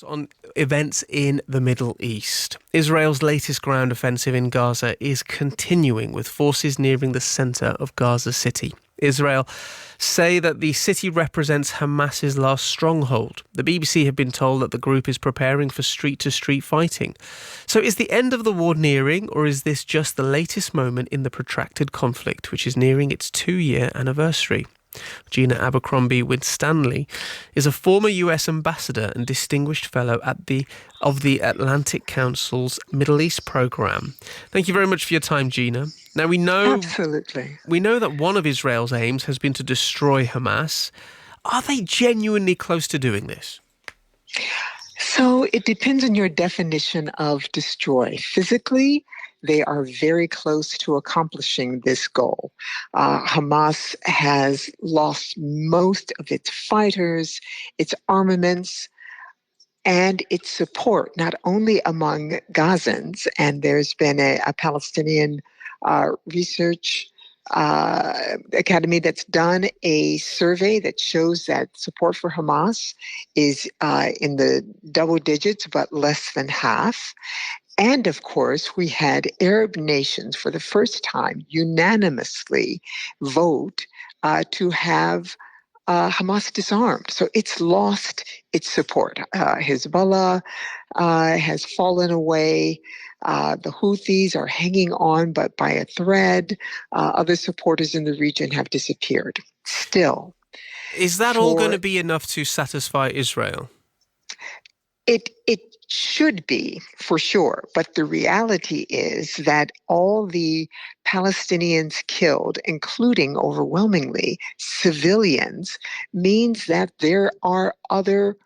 On events in the Middle East. Israel's latest ground offensive in Gaza is continuing with forces nearing the centre of Gaza City. Israel say that the city represents Hamas's last stronghold. The BBC have been told that the group is preparing for street-to-street fighting. So is the end of the war nearing, or is this just the latest moment in the protracted conflict, which is nearing its 2-year anniversary? Gina Abercrombie-Winstanley is a former US ambassador and distinguished fellow of the Atlantic Council's Middle East programme. Thank you very much for your time, Gina. Now Absolutely. we know that one of Israel's aims has been to destroy Hamas. Are they genuinely close to doing this? So it depends on your definition of destroy. Physically, they are very close to accomplishing this goal. Hamas has lost most of its fighters, its armaments, and its support, not only among Gazans, and there's been a Palestinian research academy that's done a survey that shows that support for Hamas is in the double digits, but less than half. And of course, we had Arab nations for the first time unanimously vote to have Hamas disarmed. So it's lost its support. Hezbollah has fallen away. The Houthis are hanging on, but by a thread. Other supporters in the region have disappeared. Still, is that all going to be enough to satisfy Israel? It should be, for sure. But the reality is that all the Palestinians killed, including overwhelmingly civilians, means that there are other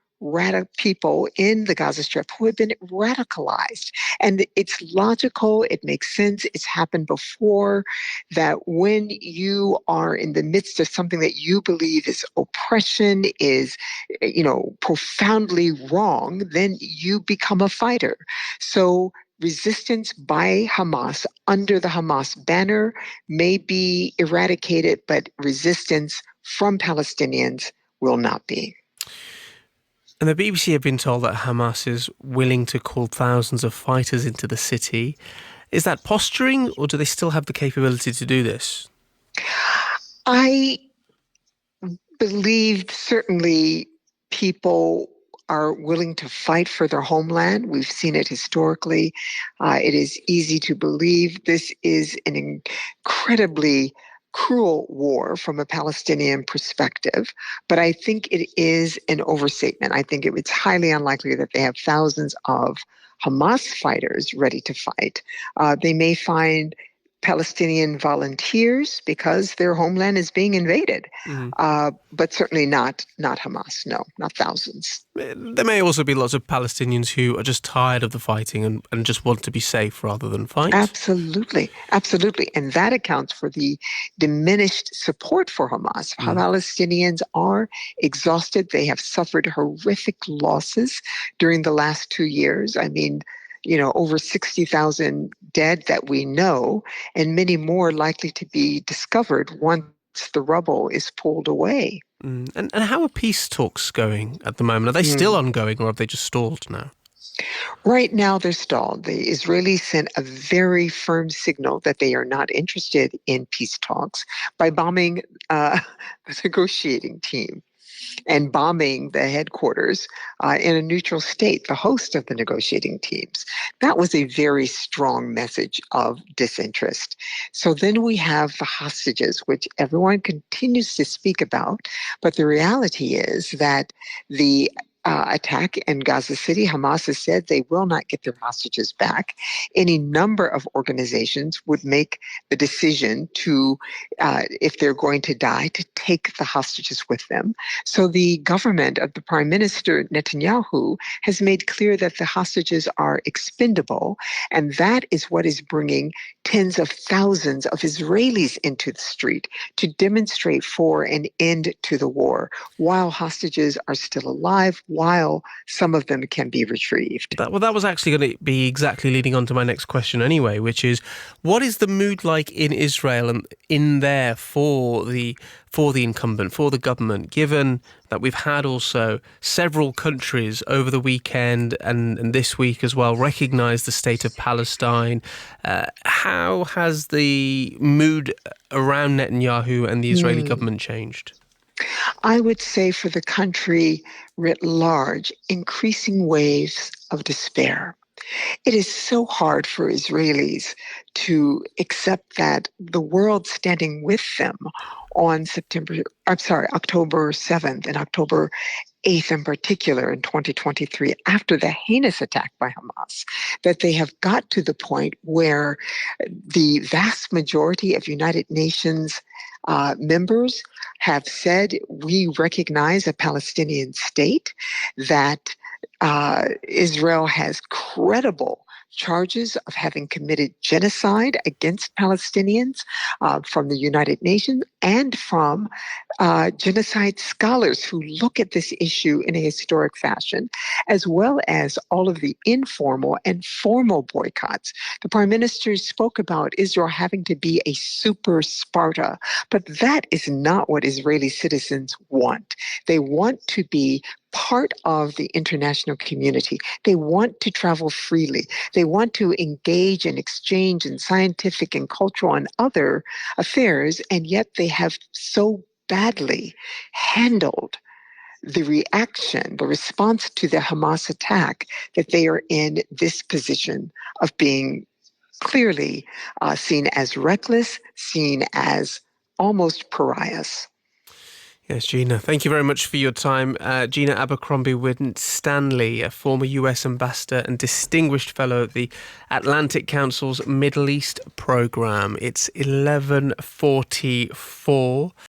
people in the Gaza Strip who have been radicalized. And it's logical, it makes sense, it's happened before, that when you are in the midst of something that you believe is oppression, is, profoundly wrong, then you become a fighter. So resistance by Hamas under the Hamas banner may be eradicated, but resistance from Palestinians will not be. And the BBC have been told that Hamas is willing to call thousands of fighters into the city. Is that posturing, or do they still have the capability to do this? I believe certainly people are willing to fight for their homeland. We've seen it historically. It is easy to believe this is an incredibly cruel war from a Palestinian perspective, but I think it is an overstatement. I think it's highly unlikely that they have thousands of Hamas fighters ready to fight. They may find Palestinian volunteers because their homeland is being invaded, but certainly not Hamas. No, not thousands. There may also be lots of Palestinians who are just tired of the fighting and just want to be safe rather than fight. Absolutely. And that accounts for the diminished support for Hamas. Palestinians are exhausted. They have suffered horrific losses during the last 2 years. I mean, over 60,000 dead that we know, and many more likely to be discovered once the rubble is pulled away. And how are peace talks going at the moment? Are they still ongoing, or have they just stalled now? Right now, they're stalled. The Israelis sent a very firm signal that they are not interested in peace talks by bombing the negotiating team and bombing the headquarters in a neutral state, the host of the negotiating teams. That was a very strong message of disinterest. So then we have the hostages, which everyone continues to speak about, but the reality is that the attack in Gaza City, Hamas has said they will not get their hostages back. Any number of organizations would make the decision to, if they're going to die, to take the hostages with them. So the government of the Prime Minister Netanyahu has made clear that the hostages are expendable, and that is what is bringing tens of thousands of Israelis into the street to demonstrate for an end to the war. While hostages are still alive, while some of them can be retrieved. That was actually going to be exactly leading on to my next question anyway, which is, what is the mood like in Israel and in there for the incumbent, for the government, given that we've had also several countries over the weekend and this week as well recognise the state of Palestine? How has the mood around Netanyahu and the Israeli government changed? I would say for the country writ large, increasing waves of despair. It is so hard for Israelis to accept that the world standing with them on October 7th and October 8th in particular in 2023, after the heinous attack by Hamas, that they have got to the point where the vast majority of United Nations members have said, we recognize a Palestinian state, that Israel has credible charges of having committed genocide against Palestinians from the United Nations and from genocide scholars who look at this issue in a historic fashion, as well as all of the informal and formal boycotts. The prime minister spoke about Israel having to be a super Sparta, but that is not what Israeli citizens want. They want to be part of the international community. They want to travel freely. They want to engage and exchange in scientific and cultural and other affairs, and yet they have so badly handled the reaction, the response to the Hamas attack, that they are in this position of being clearly seen as reckless, seen as almost pariahs. Yes, Gina, thank you very much for your time. Gina Abercrombie-Winstanley, a former US ambassador and distinguished fellow at the Atlantic Council's Middle East programme. It's 11:44.